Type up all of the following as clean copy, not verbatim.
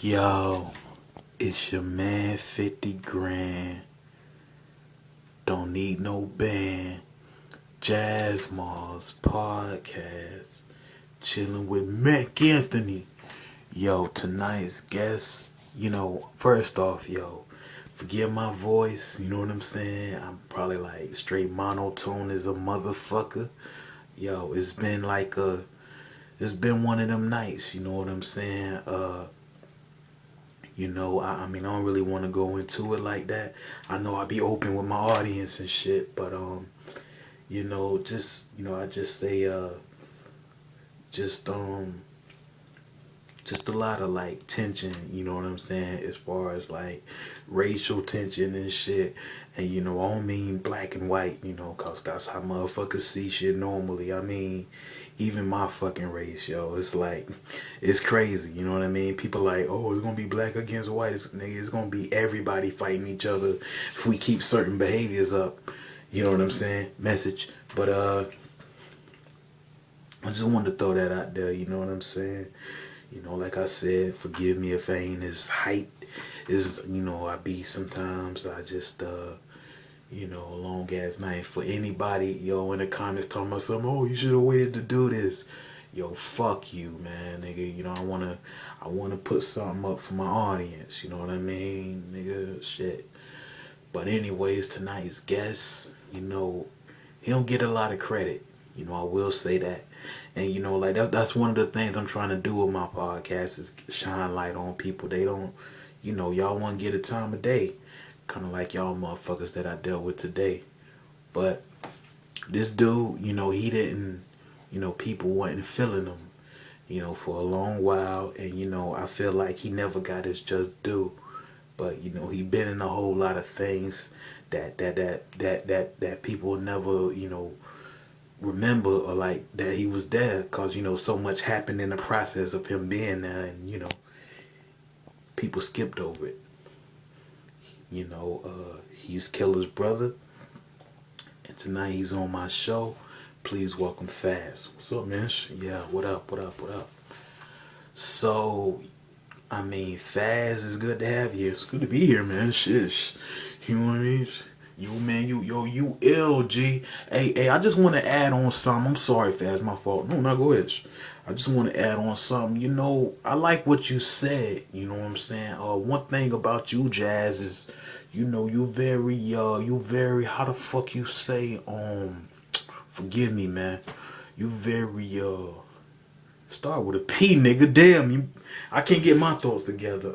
Yo, it's your man 50 grand. Don't need no band. Jazz Mars podcast. Chilling with Mac Anthony. Yo, tonight's guest, first off, forgive my voice, you know what I'm saying? I'm probably like straight monotone as a motherfucker. Yo, it's been one of them nights, you know what I'm saying? I don't really want to go into it like that. I know I be open with my audience and shit, but I just say just just a lot of like tension, you know what I'm saying, as far as like racial tension and shit. And I don't mean black and white, cause that's how motherfuckers see shit normally. I mean, even my fucking race, yo, it's like, it's crazy, you know what I mean? People like, oh, it's gonna be black against white. It's gonna be everybody fighting each other if we keep certain behaviors up. You know what I'm saying? Message. But I just wanted to throw that out there, you know what I'm saying? Like I said, forgive me if I ain't as hyped as, I be sometimes. I just, a long ass night. For anybody, in the comments talking about something, oh, you should have waited to do this. Yo, fuck you, man, nigga. I wanna put something up for my audience, you know what I mean? Nigga, shit. But anyways, tonight's guest, he don't get a lot of credit. I will say that. And like that's one of the things I'm trying to do with my podcast is shine light on people. They don't, y'all want to get a time of day, kind of like y'all motherfuckers that I dealt with today. But this dude, he didn't, people wasn't feeling him, for a long while, and I feel like he never got his just due. But he been in a whole lot of things that people never, remember, or like that he was there, because so much happened in the process of him being there, and people skipped over it. He's Killer's brother, and tonight he's on my show. Please welcome Faz. What's up, man? Yeah, what up? So, Faz, is good to have you. It's good to be here, man. Shit, you know what I mean? You ill, G. Hey, I just want to add on something. I'm sorry, Faz, my fault. No, go ahead. I just want to add on something. I like what you said. You know what I'm saying? One thing about you, Jazz, is, you very, how the fuck you say, forgive me, man. You very, start with a P, nigga. Damn, I can't get my thoughts together.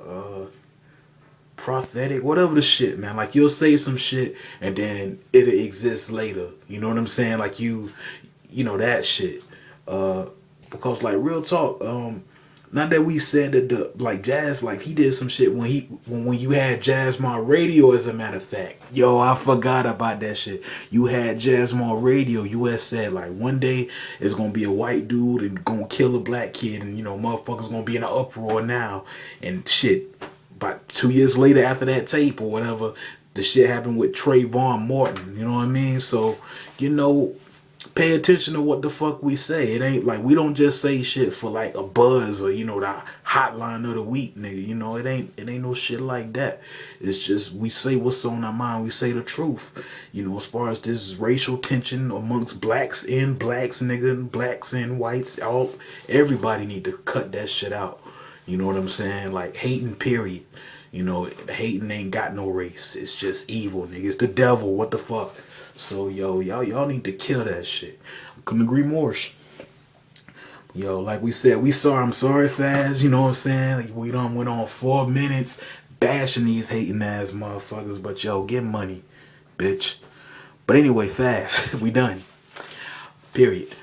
Prophetic, whatever the shit, man. Like, you'll say some shit and then it'll exist later. You know what I'm saying? Like, that shit. Because, like, real talk, not that we said that like Jazz, like he did some shit when you had Jazzmar Radio, as a matter of fact. Yo, I forgot about that shit. You had Jazzmar Radio. You had said like one day it's gonna be a white dude and gonna kill a black kid, and motherfuckers gonna be in an uproar now and shit. About 2 years later, after that tape or whatever, the shit happened with Trayvon Martin. You know what I mean? So, pay attention to what the fuck we say. It ain't like we don't just say shit for like a buzz or the hotline of the week, nigga. It ain't no shit like that. It's just we say what's on our mind. We say the truth. As far as this racial tension amongst blacks, nigga, and blacks and whites, everybody need to cut that shit out. You know what I'm saying? Like, hating, period. Hating ain't got no race. It's just evil, nigga. It's the devil. What the fuck? So, y'all need to kill that shit. I couldn't agree more. Like we said, I'm sorry, Faz. You know what I'm saying? Like, we done went on 4 minutes bashing these hating ass motherfuckers. But, get money, bitch. But anyway, Faz, we done. Period.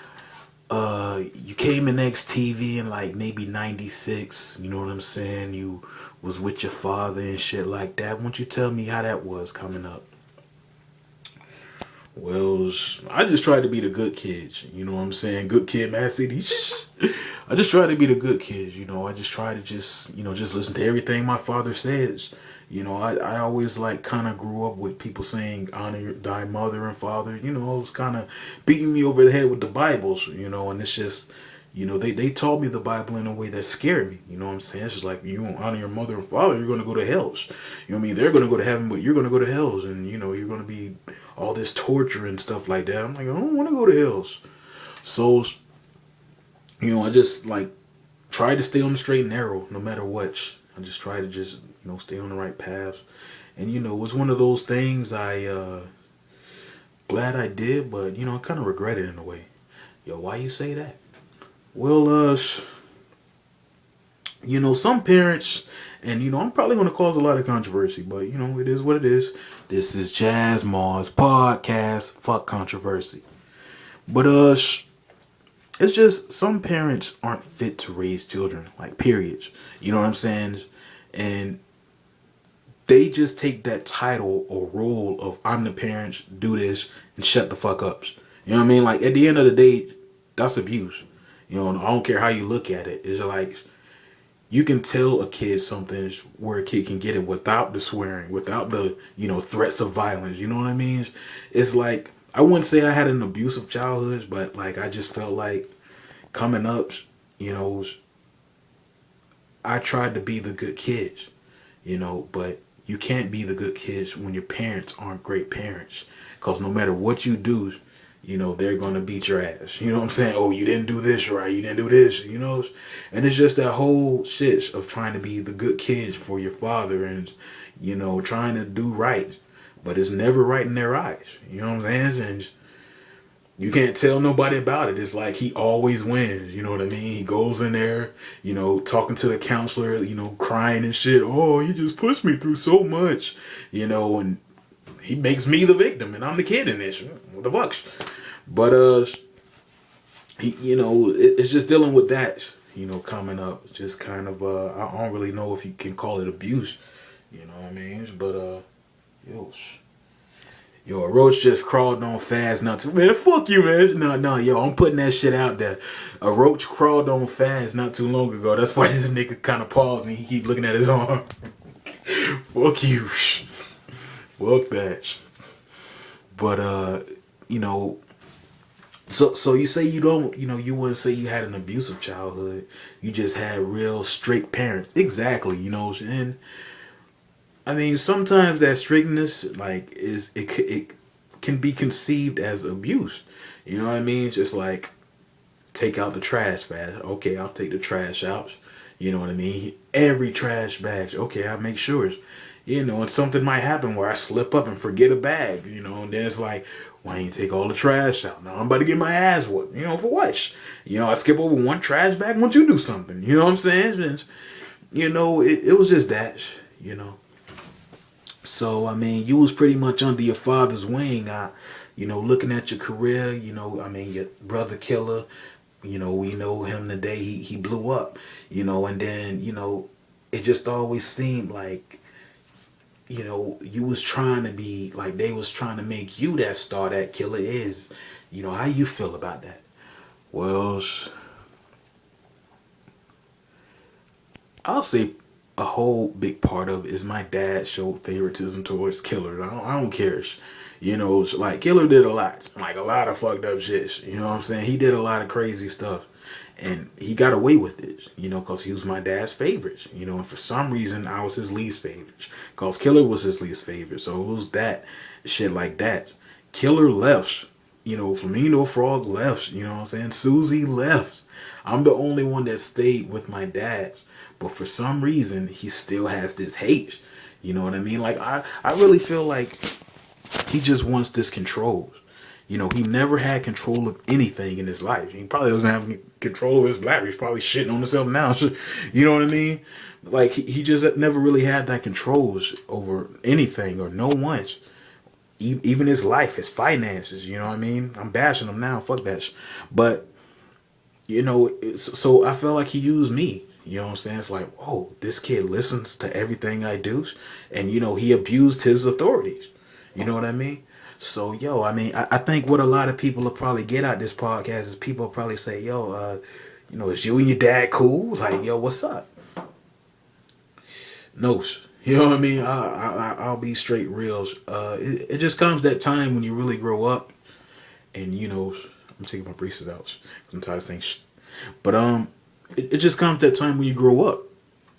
You came in XTV in like maybe 96, you know what I'm saying? You was with your father and shit like that. Won't you tell me how that was coming up? Well, I just tried to be the good kid, you know what I'm saying? Good kid, Mad City. I just tried to be the good kid, I just try to just listen to everything my father says. I always like kind of grew up with people saying honor thy mother and father. It was kind of beating me over the head with the Bibles, and it's just, they taught me the Bible in a way that scared me. You know what I'm saying? It's just like, you won't honor your mother and father, you're going to go to hells. You know what I mean? They're going to go to heaven, but you're going to go to hells. And, you're going to be all this torture and stuff like that. I'm like, I don't want to go to hells. So, I just, like, try to stay on the straight and narrow no matter what. I just try to just, stay on the right path. And, it was one of those things glad I did, but, I kind of regret it in a way. Yo, why you say that? Well, some parents, and, I'm probably going to cause a lot of controversy, but, it is what it is. This is Jazz Mars Podcast. Fuck controversy. But, it's just some parents aren't fit to raise children, like, periods. You know what I'm saying? And they just take that title or role of, I'm the parents, do this, and shut the fuck up. You know what I mean? Like, at the end of the day, that's abuse. I don't care how you look at it. It's like, you can tell a kid something where a kid can get it without the swearing, without the, threats of violence. You know what I mean? It's like, I wouldn't say I had an abusive childhood, but, like, I just felt like coming up, I tried to be the good kids, but you can't be the good kids when your parents aren't great parents. Because no matter what you do, they're going to beat your ass. You know what I'm saying? Oh, you didn't do this right. You didn't do this, And it's just that whole shit of trying to be the good kids for your father and, trying to do right. But it's never right in their eyes. You know what I'm saying? And you can't tell nobody about it. It's like he always wins. You know what I mean? He goes in there, talking to the counselor, crying and shit. Oh, you just pushed me through so much, and he makes me the victim and I'm the kid in this. What the fuck? But, it's just dealing with that, coming up. Just kind of, I don't really know if you can call it abuse. You know what I mean? But, Yo, a roach just crawled on fast not too... Man, fuck you, man. No, yo, I'm putting that shit out there. A roach crawled on fast not too long ago. That's why this nigga kind of paused and he keep looking at his arm. Fuck you. Fuck that. But, So you say you don't, you wouldn't say you had an abusive childhood. You just had real strict parents. Exactly, and... I mean, sometimes that strictness, like, it can be conceived as abuse. You know what I mean? Just like, take out the trash bag. Okay, I'll take the trash out. You know what I mean? Every trash bag. Okay, I'll make sure. And something might happen where I slip up and forget a bag. And then it's like, why ain't you take all the trash out? Now I'm about to get my ass whooped. For what? I skip over one trash bag once you do something. You know what I'm saying? And, it was just that, So, I mean, you was pretty much under your father's wing, looking at your career, your brother Killer, we know him the day he blew up, and then, it just always seemed like, you was trying to be, like, they was trying to make you that star that Killer is. How you feel about that? Well, I'll say a whole big part of it is my dad showed favoritism towards Killer. I don't care. Like, Killer did a lot. Like, a lot of fucked up shit. You know what I'm saying? He did a lot of crazy stuff. And he got away with it, because he was my dad's favorite. And for some reason, I was his least favorite. Because Killer was his least favorite. So it was that shit like that. Killer left. Flamingo Frog left. You know what I'm saying? Susie left. I'm the only one that stayed with my dad. But for some reason, he still has this hate. You know what I mean? Like, I really feel like he just wants this control. He never had control of anything in his life. He probably doesn't have control of his bladder. He's probably shitting on himself now. You know what I mean? Like, he just never really had that control over anything or no one. Even his life, his finances, you know what I mean? I'm bashing him now. Fuck that. But, so I felt like he used me. You know what I'm saying? It's like, oh, this kid listens to everything I do. And, he abused his authorities. You know what I mean? So, I think what a lot of people will probably get out this podcast is people will probably say, yo, is you and your dad cool? Like, yo, what's up? No. You know what I mean? I'll be straight real. It just comes that time when you really grow up and, I'm taking my braces out. I'm tired of saying shit. But it just comes that time when you grow up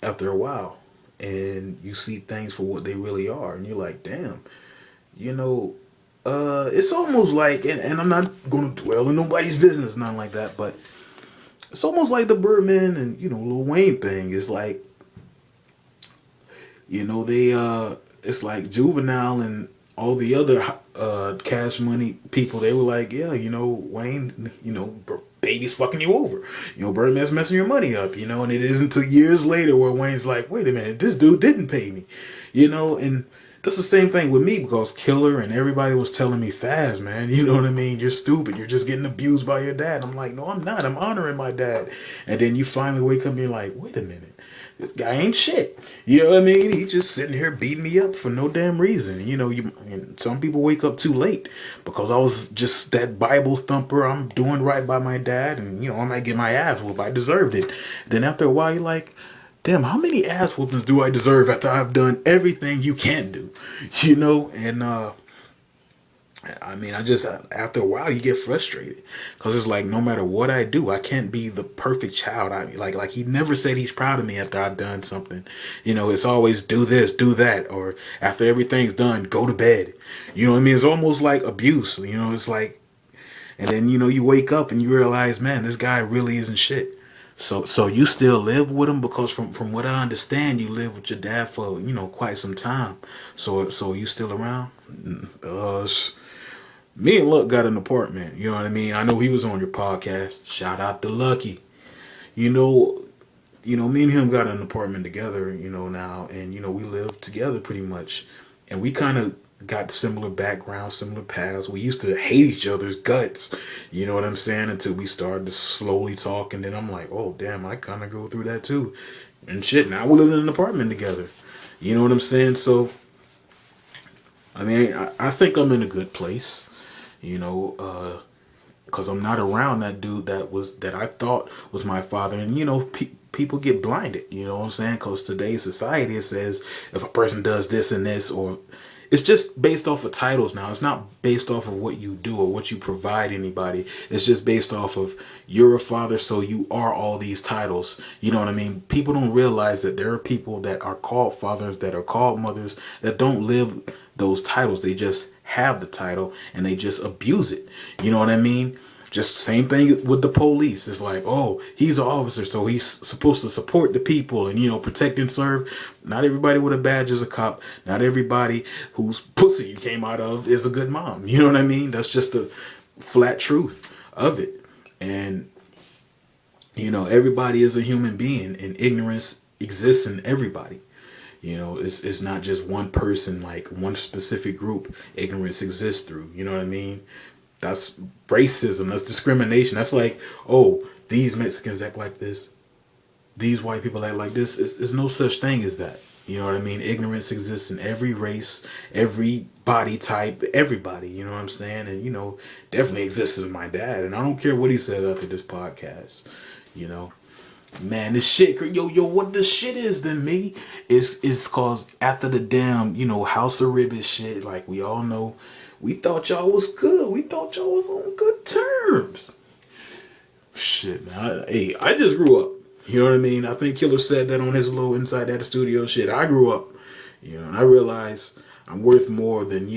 after a while, and you see things for what they really are, and you're like, damn, you know, it's almost like, and I'm not gonna dwell in nobody's business, nothing like that, but it's almost like the Birdman and Lil Wayne thing. It's like, they it's like Juvenile and all the other Cash Money people. They were like, yeah, Wayne, baby's fucking you over. Birdman's messing your money up. And it isn't until years later where Wayne's like, wait a minute, this dude didn't pay me. And that's the same thing with me, because Killer and everybody was telling me, Faz, man, you know what I mean? You're stupid. You're just getting abused by your dad. I'm like, no, I'm not. I'm honoring my dad. And then you finally wake up and you're like, wait a minute. This guy ain't shit. You know what I mean? He's just sitting here beating me up for no damn reason. And some people wake up too late because I was just that Bible thumper. I'm doing right by my dad, and I might get my ass whooped. I deserved it. Then after a while, you're like, damn, how many ass whoopings do I deserve after I've done everything you can do? And I mean, after a while, you get frustrated because it's like, no matter what I do, I can't be the perfect child. Like he never said he's proud of me after I've done something. It's always do this, do that, or after everything's done, go to bed. You know what I mean? It's almost like abuse. It's like, and then you wake up and you realize, man, this guy really isn't shit. So you still live with him because from what I understand, you lived with your dad for quite some time. So you still around? Me and Luck got an apartment. You know what I mean? I know he was on your podcast. Shout out to Lucky. Me and him got an apartment together, now, and we live together pretty much. And we kind of got similar backgrounds, similar paths. We used to hate each other's guts, you know what I'm saying, until we started to slowly talk, and then I'm like, oh damn, I kind of go through that too. And shit, now we're living in an apartment together. You know what I'm saying? So I mean, I think I'm in a good place. Because I'm not around that dude that I thought was my father. And people get blinded, you know what I'm saying? Because today's society, it says if a person does this and this, or it's just based off of titles now. It's not based off of what you do or what you provide anybody. It's just based off of, you're a father, so you are all these titles. You know what I mean? People don't realize that there are people that are called fathers, that are called mothers, that don't live those titles. They just have the title and they just abuse it. You know what I mean? Just same thing with the police. It's like, oh, he's an officer, so he's supposed to support the people and protect and serve. Not everybody with a badge is a cop. Not everybody whose pussy you came out of is a good mom. You know what I mean? That's just the flat truth of it. And everybody is a human being, and ignorance exists in everybody. It's not just one person, like one specific group ignorance exists through. You know what I mean? That's racism. That's discrimination. That's like, oh, these Mexicans act like this. These white people act like this. There's no such thing as that. You know what I mean? Ignorance exists in every race, every body type, everybody. You know what I'm saying? And, definitely exists in my dad. And I don't care what he said after this podcast. Man, this shit, yo, what the shit is to me is cause after the damn, House of Ribbit shit, like we all know, we thought y'all was good. We thought y'all was on good terms. Shit, man. I just grew up. You know what I mean? I think Killer said that on his little Inside That Studio shit. I grew up, and I realized I'm worth more than,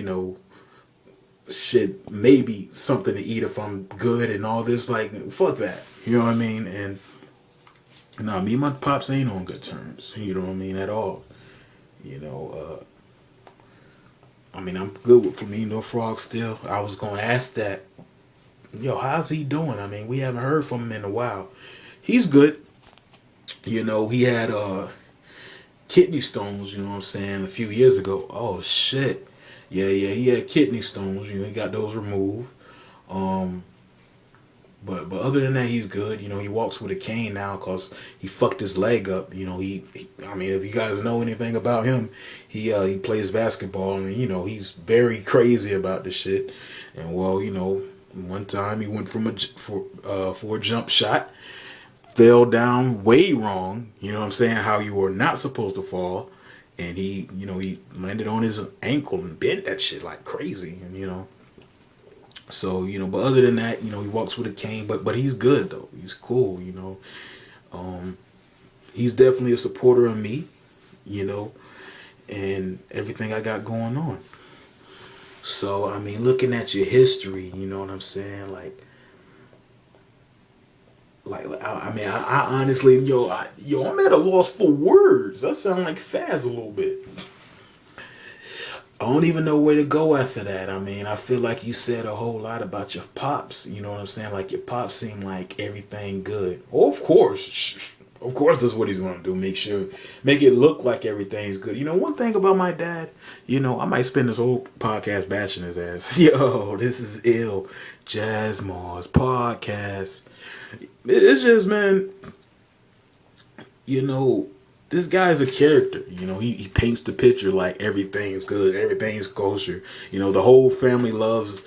shit, maybe something to eat if I'm good and all this. Like, fuck that. You know what I mean? And no, me and my pops ain't on good terms. You know what I mean? At all. I mean, I'm good with Flamingo Frog still. I was going to ask that. Yo, how's he doing? I mean, we haven't heard from him in a while. He's good. He had kidney stones, you know what I'm saying, a few years ago. Oh, shit. Yeah, he had kidney stones. He got those removed. But other than that, he's good. He walks with a cane now because he fucked his leg up. I mean, if you guys know anything about him, he plays basketball, and he's very crazy about this shit. And well, one time he went for a jump shot, fell down way wrong. You know what I'm saying? How you were not supposed to fall, and he landed on his ankle and bent that shit like crazy. And So, but other than that, he walks with a cane, but he's good though. He's cool, He's definitely a supporter of me, you know, and everything I got going on. So, I mean, looking at your history, you know what I'm saying? I honestly, I'm at a loss for words. That sound like Faz a little bit. I don't even know where to go after that. I mean, I feel like you said a whole lot about your pops. You know what I'm saying? Like your pops seem like everything good. Oh, of course, that's what he's gonna do. Make it look like everything's good. One thing about my dad. I might spend this whole podcast bashing his ass. Yo, this is ill. Jazz Mars podcast. It's just, man. This guy's a character. He paints the picture like everything's good, everything's kosher. The whole family loves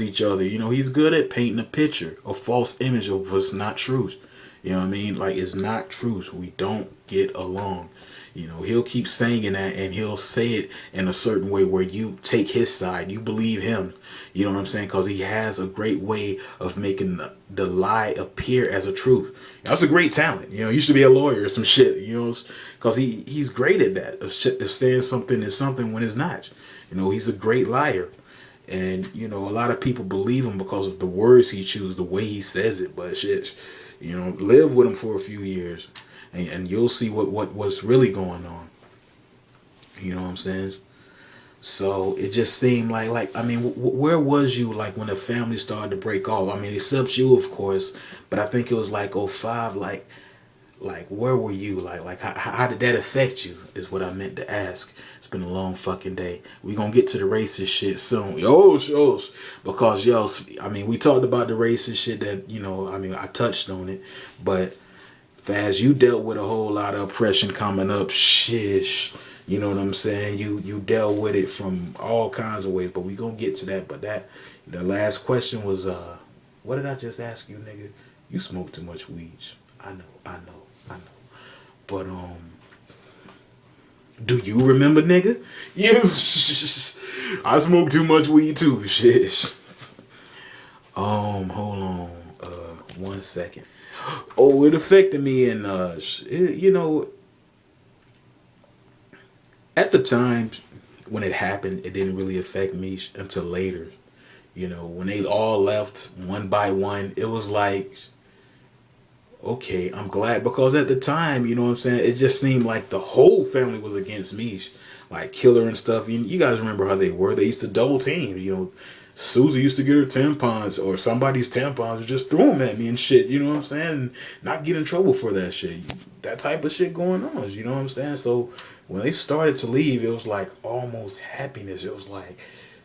each other. He's good at painting a picture, a false image of what's not truth. You know what I mean? Like, it's not truth. We don't get along. He'll keep saying that, and he'll say it in a certain way where you take his side, you believe him. You know what I'm saying? Because he has a great way of making the lie appear as a truth. That's a great talent. He used to be a lawyer or some shit, because he's great at that, of saying something is something when it's not. He's a great liar. And, a lot of people believe him because of the words he chooses, the way he says it. But shit, live with him for a few years, and you'll see what's really going on. You know what I'm saying? So it just seemed like I mean, where was you like when the family started to break off? I mean, except you, of course, but I think it was like '05. Like where were you? Like how did that affect you? Is what I meant to ask. It's been a long fucking day. We gonna get to the racist shit soon. Because I mean, we talked about the racist shit that I mean, I touched on it, but Faz, you dealt with a whole lot of oppression coming up. Shish. You know what I'm saying? You dealt with it from all kinds of ways, but we gonna get to that. But the last question was, what did I just ask you, nigga? You smoke too much weed. I know. But do you remember, nigga? I smoke too much weed too. Shit. Hold on. 1 second. Oh, it affected me, and at the time when it happened, it didn't really affect me until later. When they all left one by one, it was like, okay, I'm glad, because at the time, you know what I'm saying, it just seemed like the whole family was against me, like Killer and stuff. You guys remember how they were? They used to double team. Susie used to get her tampons, or somebody's tampons, and just throw them at me and shit. You know what I'm saying? And not get in trouble for that shit. That type of shit going on. You know what I'm saying? So when they started to leave, it was like almost happiness. It was like,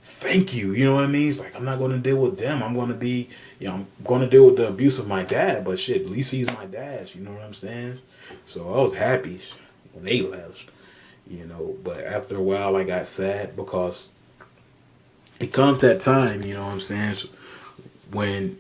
thank you. You know what I mean? It's like, I'm not going to deal with them. I'm going to be, I'm going to deal with the abuse of my dad. But shit, at least he's my dad. You know what I'm saying? So I was happy when they left. But after a while, I got sad, because it comes that time, you know what I'm saying, when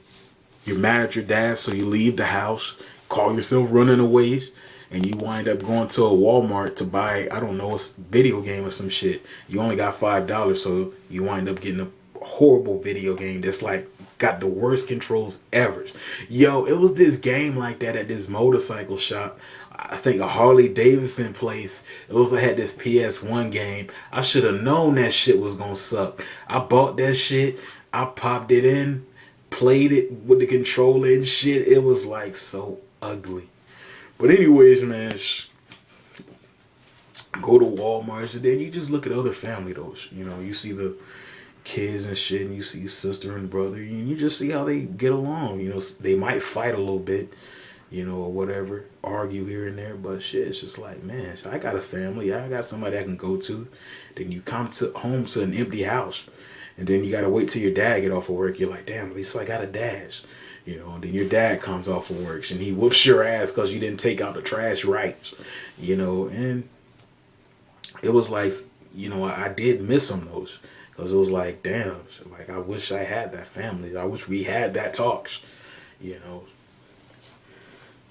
you're mad at your dad, so you leave the house, call yourself running away, and you wind up going to a Walmart to buy, I don't know, a video game or some shit. You only got $5, so you wind up getting a horrible video game that's like got the worst controls ever. Yo, it was this game like that at this motorcycle shop. I think a Harley Davidson place. It also had this PS1 game. I should have known that shit was gonna suck. I bought that shit. I popped it in, played it with the controller and shit. It was like so ugly. But anyways, man, go to Walmart, and then you just look at other family though. You see the kids and shit, and you see your sister and brother, and you just see how they get along. They might fight a little bit, or whatever, argue here and there, but shit, it's just like, man, I got a family, I got somebody I can go to. Then you come home to an empty house, and then you gotta wait till your dad get off of work. You're like, damn, at least I got a dash. And then your dad comes off of work, and he whoops your ass because you didn't take out the trash right. And it was like, I did miss them those, because it was like, damn, like I wish I had that family. I wish we had that talks.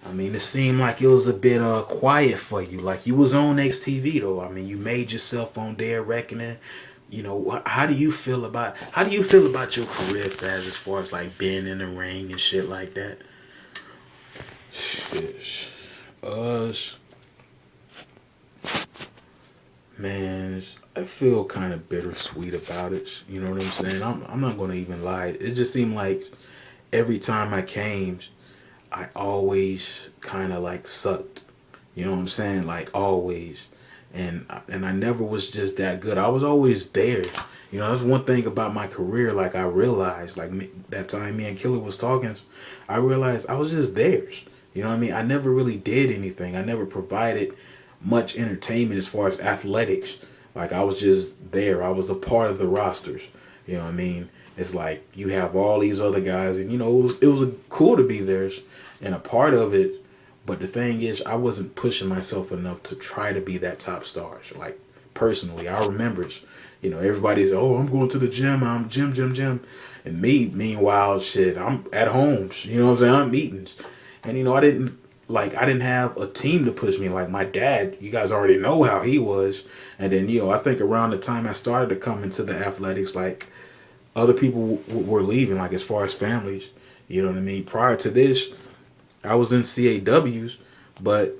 I mean, it seemed like it was a bit quiet for you. Like, you was on XTV though. I mean, you made yourself on Dead Reckoning, how do you feel about your career, Faz, as far as like being in the ring and shit like that? Shit. Uh, Man, I feel kind of bittersweet about it. You know what I'm saying? I'm not gonna even lie. It just seemed like every time I came, I always kind of like sucked. You know what I'm saying? Like always, and I never was just that good. I was always there. You know, that's one thing about my career. Like I realized, like that time me and Killer was talking, I realized I was just theirs. You know what I mean? I never really did anything. I never provided much entertainment as far as athletics. Like I was just there. I was a part of the rosters. You know what I mean? It's like you have all these other guys, and it was cool to be theirs and a part of it. But the thing is, I wasn't pushing myself enough to try to be that top star. So like personally, I remember, everybody's, oh, I'm going to the gym. I'm gym. And me, meanwhile, shit, I'm at home. You know what I'm saying? I'm meetings. And I didn't have a team to push me. Like my dad, you guys already know how he was. And then, I think around the time I started to come into the athletics, like other people were leaving, like as far as families. You know what I mean? Prior to this, I was in CAWs, but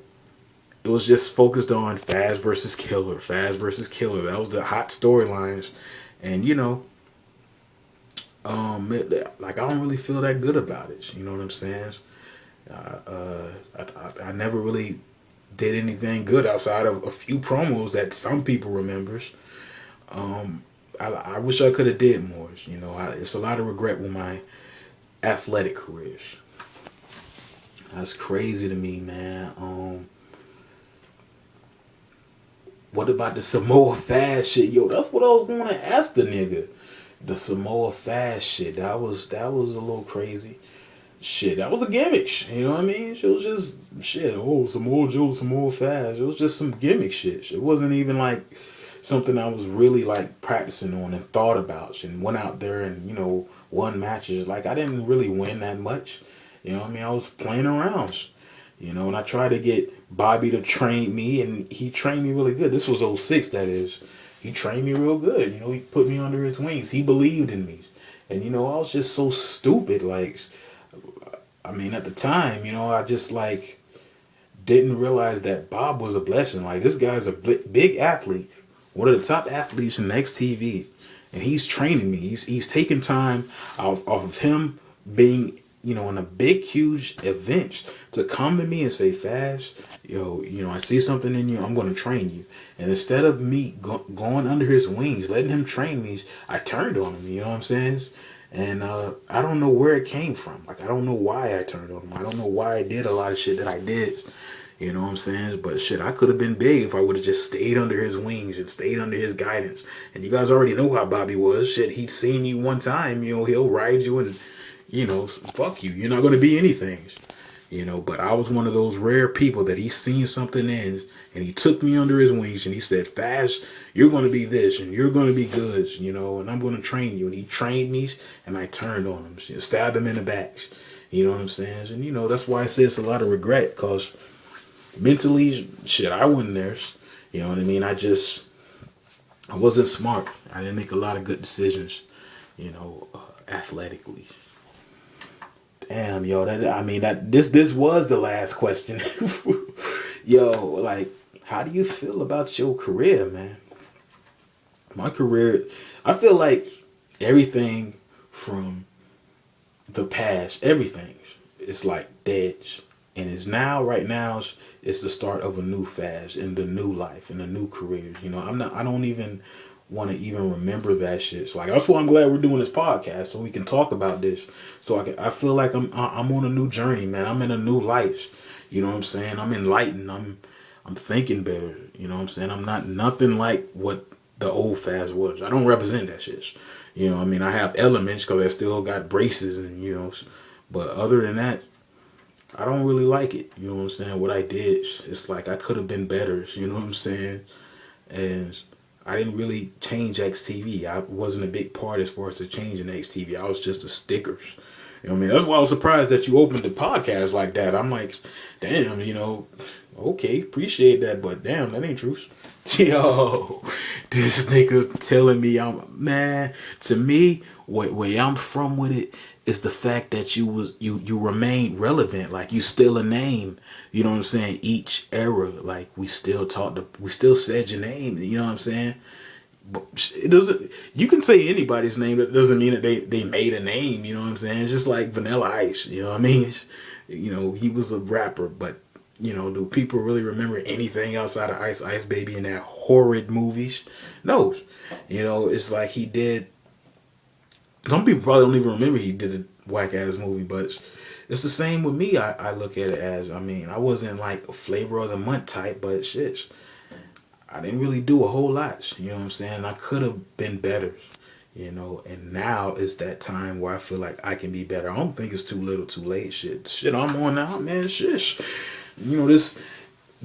it was just focused on Faz versus Killer, Faz versus Killer. That was the hot storylines. And, like I don't really feel that good about it. You know what I'm saying? I never really did anything good outside of a few promos that some people remembers. I wish I could have did more. It's a lot of regret with my athletic careers. That's crazy to me, man. What about the Samoa Faz shit? Yo, that's what I was going to ask the nigga. The Samoa Faz shit. That was a little crazy. Shit, that was a gimmick. You know what I mean? It was just shit. Oh, Samoa Joe, Samoa Faz. It was just some gimmick shit. It wasn't even like something I was really like practicing on and thought about. And went out there and won matches. Like I didn't really win that much. You know what I mean? I was playing around. And I tried to get Bobby to train me, and he trained me really good. This was '06, that is. He trained me real good. He put me under his wings. He believed in me. And, I was just so stupid. Like, I mean, at the time, I just, like, didn't realize that Bob was a blessing. Like, this guy's a big athlete, one of the top athletes in XTV. And he's training me. He's taking time off of him being in a big, huge event to come to me and say, Faz, I see something in you. I'm going to train you. And instead of me going under his wings, letting him train me, I turned on him. You know what I'm saying? And I don't know where it came from. Like, I don't know why I turned on him. I don't know why I did a lot of shit that I did. You know what I'm saying? But shit, I could have been big if I would have just stayed under his wings and stayed under his guidance. And you guys already know how Bobby was. Shit, he'd seen you one time, he'll ride you and fuck you. You're not going to be anything. But I was one of those rare people that he seen something in, and he took me under his wings and he said, Faz, you're going to be this and you're going to be good, and I'm going to train you. And he trained me, and I turned on him, stabbed him in the back. You know what I'm saying? And, that's why I say it's a lot of regret, because mentally, shit, I wasn't there. You know what I mean? I wasn't smart. I didn't make a lot of good decisions, athletically. Damn, yo, this was the last question. Yo, like, how do you feel about your career, man? My career, I feel like everything from the past, everything, it's like dead. And right now, it's the start of a new phase in the new life, in a new career. I don't even want to even remember that shit. So like, that's why I'm glad we're doing this podcast, so we can talk about this. So I feel like I'm on a new journey, man. I'm in a new life. You know what I'm saying? I'm enlightened. I'm thinking better. You know what I'm saying? I'm not nothing like what the old Faz was. I don't represent that shit. I have elements because I still got braces and but other than that, I don't really like it. You know what I'm saying? What I did, it's like I could have been better. You know what I'm saying? And I didn't really change XTV. I wasn't a big part as far as the change in XTV. I was just a sticker. You know what I mean? That's why I was surprised that you opened the podcast like that. I'm like, damn, you know, okay, appreciate that, but damn, that ain't truth. Yo, this nigga telling me man. To me, where I'm from with it is the fact that you remain relevant, like you still a name. You know what I'm saying? Each era, like we still we still said your name. You know what I'm saying? But it doesn't. You can say anybody's name. That doesn't mean that they made a name. You know what I'm saying? It's just like Vanilla Ice. You know what I mean? You know, he was a rapper, but you know, do people really remember anything outside of Ice Baby and that horrid movies? No. You know, it's like he did. Some people probably don't even remember he did a whack ass movie, but it's the same with me. I look at it as, I mean, I wasn't like a flavor of the month type, but shit, I didn't really do a whole lot. You know what I'm saying? I could have been better, you know, and now is that time where I feel like I can be better. I don't think it's too little too late. Shit, I'm on now, man. Shit. You know, this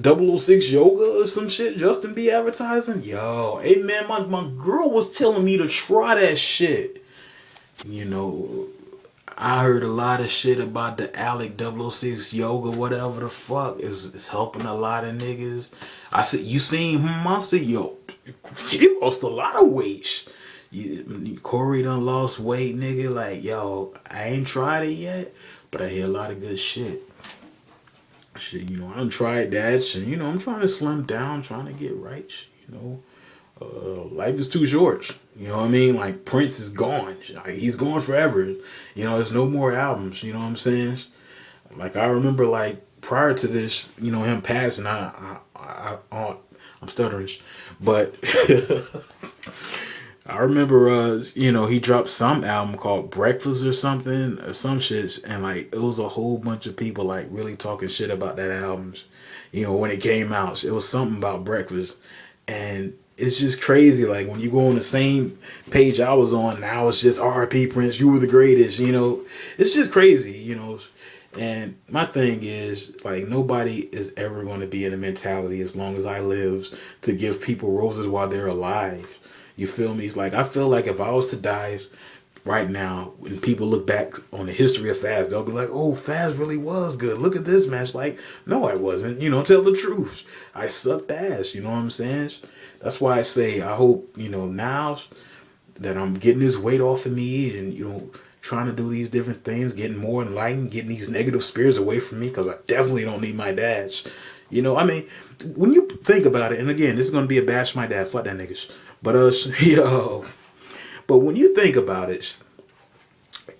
006 yoga or some shit Justin be advertising. Yo, hey man, my girl was telling me to try that shit. You know, I heard a lot of shit about the Alec 006 yoga, whatever the fuck. It's helping a lot of niggas. I said, you seen Monster? Yo, she lost a lot of weight. Corey done lost weight, nigga. Like, yo, I ain't tried it yet, but I hear a lot of good shit. Shit, you know, I done tried that shit. You know, I'm trying to slim down, trying to get right. You know, life is too short. You know what I mean? Like, Prince is gone. Like, he's gone forever. You know, there's no more albums. You know what I'm saying? Like, I remember, like, prior to this, you know, him passing, I'm stuttering. But I remember, you know, he dropped some album called Breakfast or something, or some shit, and like it was a whole bunch of people like really talking shit about that album. You know, when it came out, it was something about Breakfast, and it's just crazy. Like when you go on the same page I was on, now it's just R.I.P. Prince, you were the greatest. You know, it's just crazy. You know, and my thing is like nobody is ever going to be in a mentality as long as I live to give people roses while they're alive. You feel me? Like, I feel like if I was to die right now, when people look back on the history of Faz, they'll be like, oh, Faz really was good. Look at this match. Like, no, I wasn't. You know, tell the truth. I sucked ass. You know what I'm saying? That's why I say, I hope, you know, now that I'm getting this weight off of me and, you know, trying to do these different things, getting more enlightened, getting these negative spirits away from me, because I definitely don't need my dads. You know, I mean, when you think about it, and again, this is going to be a bash my dad. Fuck that niggas. But yo, but when you think about it,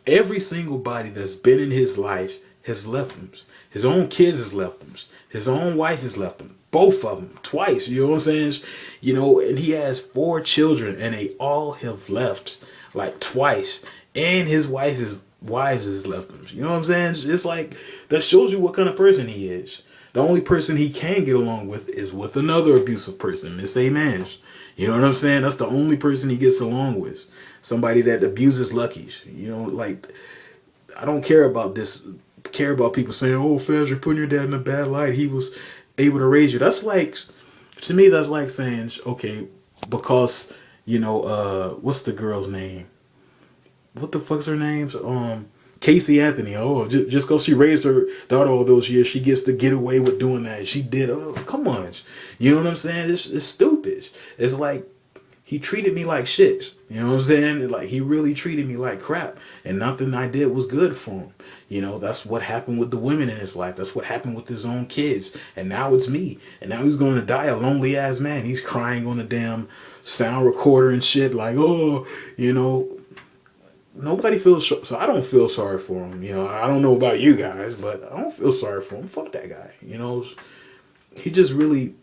every single body that's been in his life has left him. His own kids has left him. His own wife has left him. Both of them, twice. You know what I'm saying? You know, and he has 4 children, and they all have left like twice. And his wives has left him. You know what I'm saying? It's like that shows you what kind of person he is. The only person he can get along with is with another abusive person, Miss A. Mans. You know what I'm saying? That's the only person he gets along with. Somebody that abuses Luckies. You know, like, I don't care about this. Care about people saying, oh, Faz, you're putting your dad in a bad light. He was able to raise you. That's like, to me, that's like saying, okay, because, you know, what's the girl's name? What the fuck's her name? Casey Anthony. Oh, just because she raised her daughter all those years, she gets to get away with doing that. She did. Oh, come on. You know what I'm saying? It's stupid. It's like he treated me like shit. You know what I'm saying? Like he really treated me like crap. And nothing I did was good for him. You know, that's what happened with the women in his life. That's what happened with his own kids. And now it's me. And now he's going to die a lonely ass man. He's crying on the damn sound recorder and shit like, oh, you know. Nobody feels so I don't feel sorry for him. You know, I don't know about you guys, but I don't feel sorry for him. Fuck that guy. You know, he just really,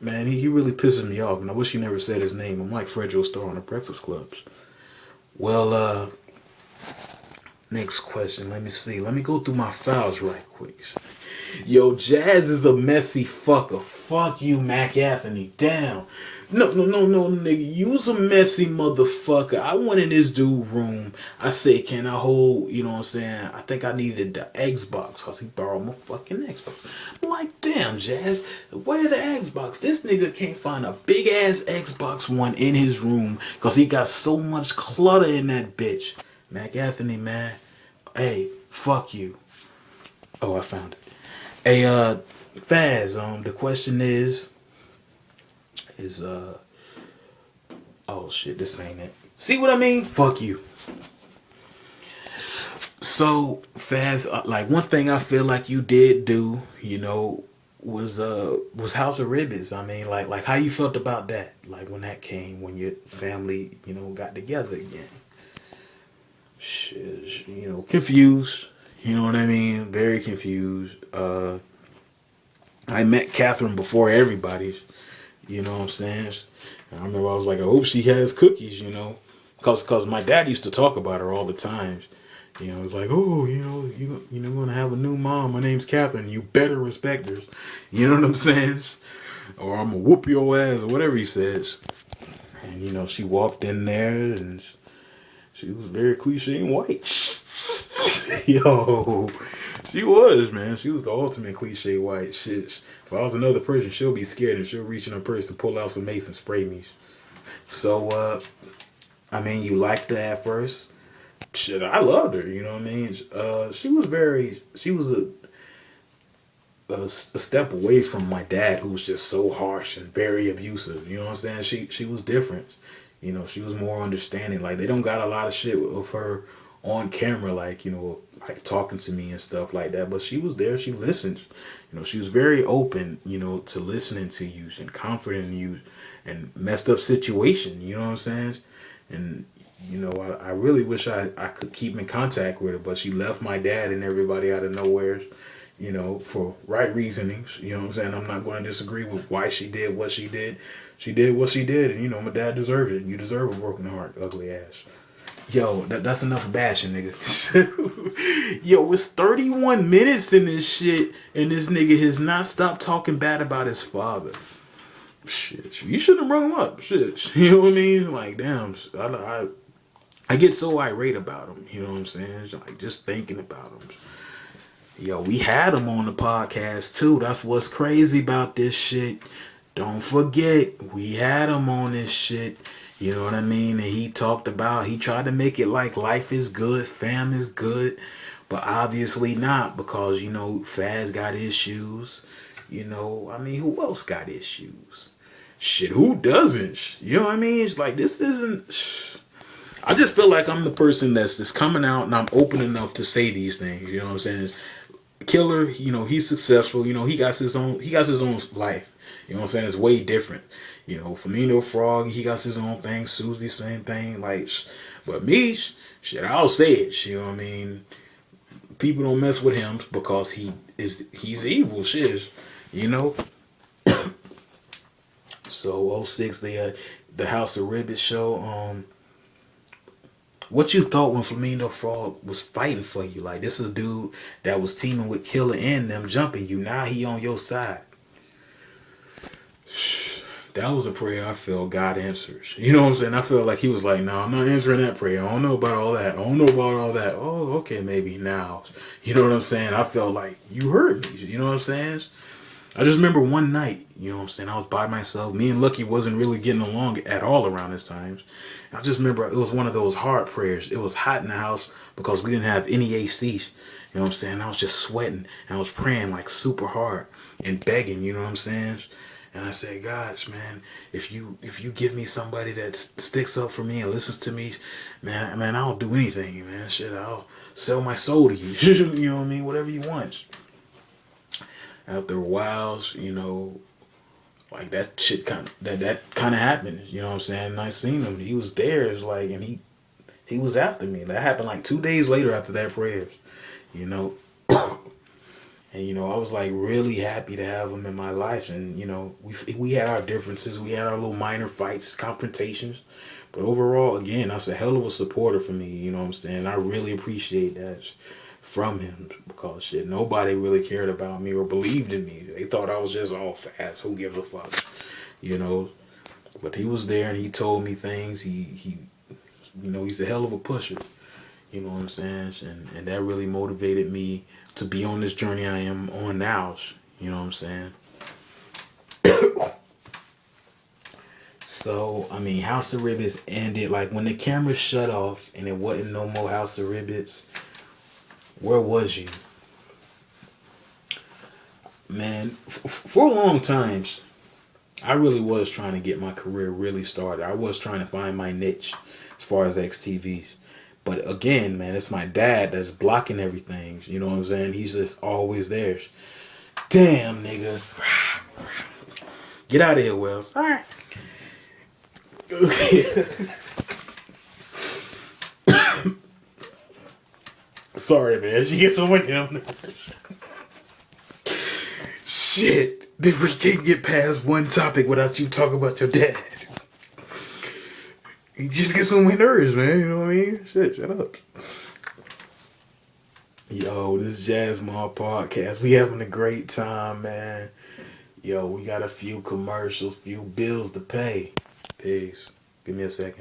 man, he really pisses me off. And I wish he never said his name. I'm like Fred Joe Star on the Breakfast Clubs. Well, next question. Let me see. Let me go through my files right quick. Yo, Jazz is a messy fucker. Fuck you, Mac Anthony. Damn. No, nigga. You's a messy motherfucker. I went in this dude room. I said, can I hold, you know what I'm saying? I think I needed the Xbox because he borrowed my fucking Xbox. I'm like, damn, Jazz. Where the Xbox? This nigga can't find a big ass Xbox One in his room because he got so much clutter in that bitch. Mac Anthony, man. Hey, fuck you. Oh, I found it. Hey, Faz, the question is, oh shit, this ain't it. See what I mean? Fuck you. So, Faz, like one thing I feel like you did do, was House of Ribbons. I mean, like how you felt about that, like when that came, when your family, got together again. Shit, confused. You know what I mean? Very confused. I met Catherine before everybody. You know what I'm saying? I remember I was like, I hope she has cookies. Cause my dad used to talk about her all the time. It's like, oh, you're gonna have a new mom. My name's Catherine. You better respect her. You know what I'm saying? Or I'm gonna whoop your ass, or whatever he says. And she walked in there, and she was very cliche and white. Yo, she was, man. She was the ultimate cliche white shit. If I was another person, she'll be scared and she'll reach in her purse and pull out some mace and spray me. So, I mean, you liked her at first. Shit, I loved her. You know what I mean? She was a step away from my dad, who was just so harsh and very abusive. You know what I'm saying? She was different. She was more understanding. Like, they don't got a lot of shit of her on camera, like, like talking to me and stuff like that. But she was there. She listened. She was very open, to listening to you and comforting you and messed up situation. You know what I'm saying? And I really wish I could keep in contact with her, but she left my dad and everybody out of nowhere, for right reasonings. You know what I'm saying? I'm not going to disagree with why she did what she did. She did what she did, and my dad deserved it. You deserve a broken heart, ugly ass. Yo, that's enough bashing, nigga. Yo, it's 31 minutes in this shit, and this nigga has not stopped talking bad about his father. Shit, you shouldn't have brought him up. Shit, you know what I mean? Like, damn, I get so irate about him. You know what I'm saying? Like, just thinking about him. Yo, we had him on the podcast too. That's what's crazy about this shit. Don't forget, we had him on this shit. You know what I mean? And he tried to make it like life is good, fam is good. But obviously not, because, Faz got issues. I mean, who else got issues? Shit, who doesn't? You know what I mean? It's like, this isn't... I just feel like I'm the person that's coming out and I'm open enough to say these things. You know what I'm saying? Killer, he's successful. He got his own life. You know what I'm saying? It's way different. Flamingo Frog, he got his own thing. Susie, same thing. Like, but me, shit, I'll say it. You know what I mean? People don't mess with him because he's evil. Shit, So '06, the House of Ribbit show. What you thought when Flamingo Frog was fighting for you? Like, this is a dude that was teaming with Killer and them, jumping you. Now he on your side. That was a prayer I felt God answers. You know what I'm saying? I felt like he was like, no, I'm not answering that prayer. I don't know about all that. Oh, okay, maybe now. You know what I'm saying? I felt like you heard me. You know what I'm saying? I just remember one night, you know what I'm saying? I was by myself. Me and Lucky wasn't really getting along at all around this time. I just remember it was one of those hard prayers. It was hot in the house because we didn't have any AC. You know what I'm saying? I was just sweating and I was praying like super hard and begging, you know what I'm saying? And I said, gosh, man, if you give me somebody that sticks up for me and listens to me, man, I'll do anything, man. Shit, I'll sell my soul to you. You know what I mean? Whatever you want. After a while, like that shit kind of happened. You know what I'm saying? And I seen him. He was there. It's like, and he was after me. That happened like 2 days later after that prayers. And I was like really happy to have him in my life. And we had our differences, we had our little minor fights, confrontations, but overall, again, that's a hell of a supporter for me. You know what I'm saying? I really appreciate that from him, because shit, nobody really cared about me or believed in me. They thought I was just all fast. Who gives a fuck? But he was there and he told me things. He he's a hell of a pusher. You know what I'm saying? And that really motivated me to be on this journey I am on now. You know what I'm saying? So, I mean, House of Ribbits ended, like, when the camera shut off and it wasn't no more House of Ribbits, Where was you? Man, for a long times, I really was trying to get my career really started. I was trying to find my niche as far as XTVs. But again, man, it's my dad that's blocking everything. You know what I'm saying? He's just always there. Damn, nigga. Get out of here, Wells. All right. Sorry, man. She gets on my damn nerves. Shit. We can't get past one topic without you talking about your dad. He just gets on my nerves, man. You know what I mean? Shit, shut up. Yo, this Jazz Mall podcast. We having a great time, man. Yo, we got a few commercials, few bills to pay. Peace. Give me a second.